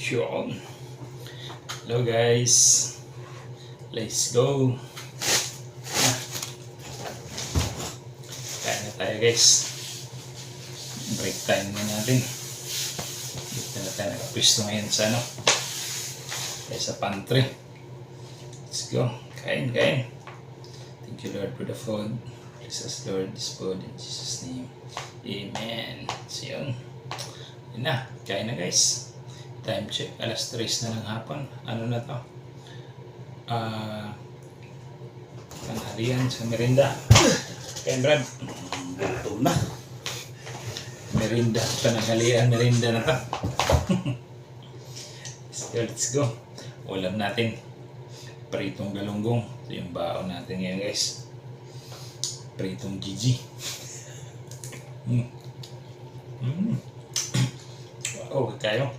Yun. Hello guys. Let's go. Kain na tayo guys. Break time na natin. Dito na tayo nagpwisto ngayon sa sa pantry. Let's go. Kain. Thank you Lord for the food. Bless us Lord this food in Jesus name. Amen. So yun. Yun na. Kain na guys. Time check. Alas 3 na ng hapon. Ano na to? Tanghalian sa merinda. Kain Brad. Gutom na. Merinda. Tanghalian merinda na to. Let's go. Ulam natin. Pritong galunggong. Ito yung baon natin ngayon guys. Pritong Gigi. Wow, kayo.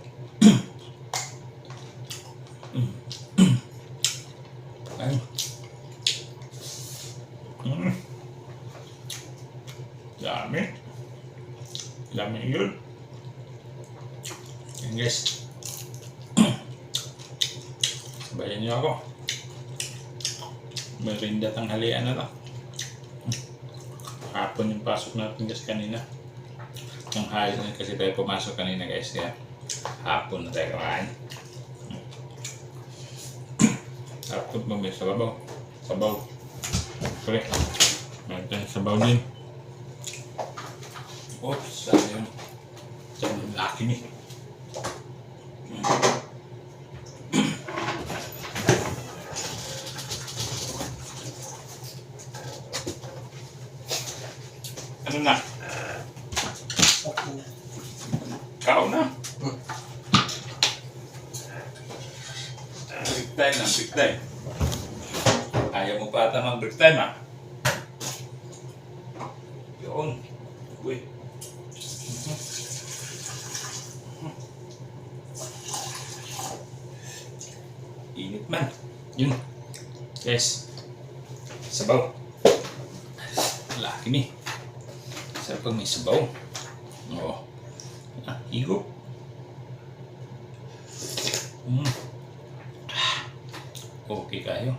Dami yun. Yan guys. Sabayan niyo ako. Merinda tanghalian na to. Hapon yung pasok natin guys kanina. Ang hali na kasi tayo pumasok kanina guys. Kaya hapon na tayo kakain. Hapon mo may sabaw. Sabaw. Sorry. Mayroon tayong sabaw din. Oops, saan yun? Saan yung laki ni? Ano na? Kao na? Break time na, break time. Ayaw mo pa ata mag-break time ha? Yun. Uy. Init man. Yun. Yes. Sabaw. Laki ni. Sarap pag may sabaw. Oo. Higop. Okay kayo.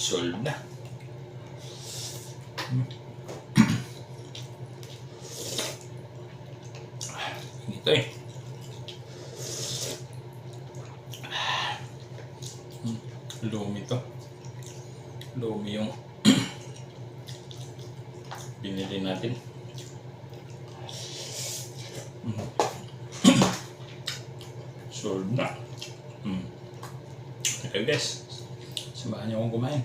Solve na. Ito eh. Lumi to. Lumi yung binili natin. Solve na. Okay guys. Samahan niyo akong kumain.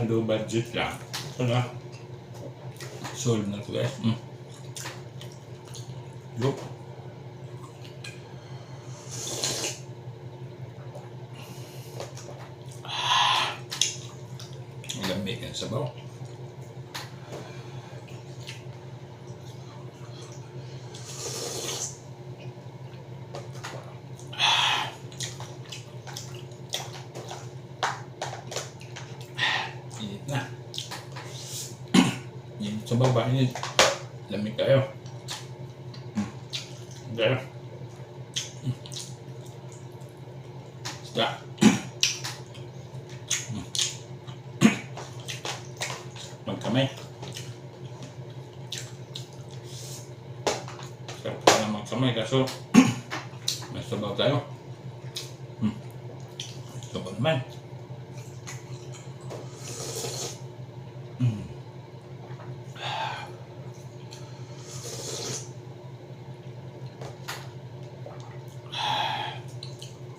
Low budget lang. Ano? Solve na to guys. Go. Lamig ang sabaw. Init na. Init sa baba, init. Lamig tayo. Tayo. Isda. Magkamay. Sarap pa na magkamay kaso may sabaw tayo. Sabaw naman.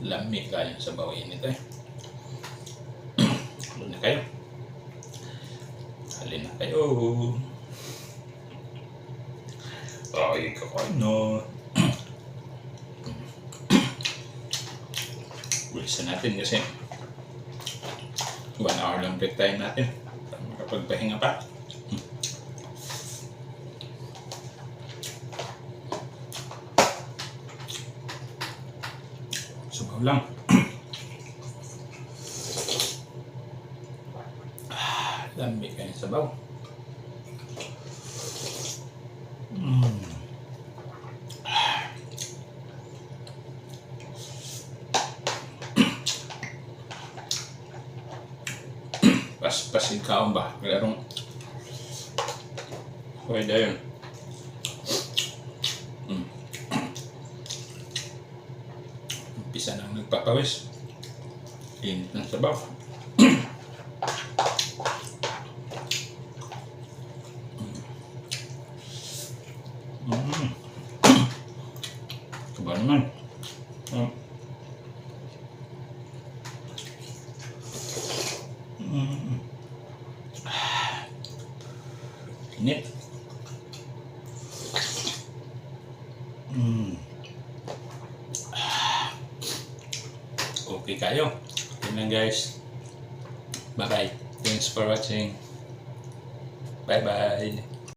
Lamig kayo sa bawin nito eh. Halin na kayo. Halin na kayo. Ay, kakain na. Bilisan natin kasi 1 hour lang break time natin para makapagpahinga pa. Sabaw lang. Lamig ka yung sabaw. Pas-pasin kaon ba? Kailangan pwede yun. Umpisa nang nagpapawis. Init ng sabaw. Kaba naman. Init. Okay kayo. Yun lang guys. Bye bye. Thanks for watching. Bye bye.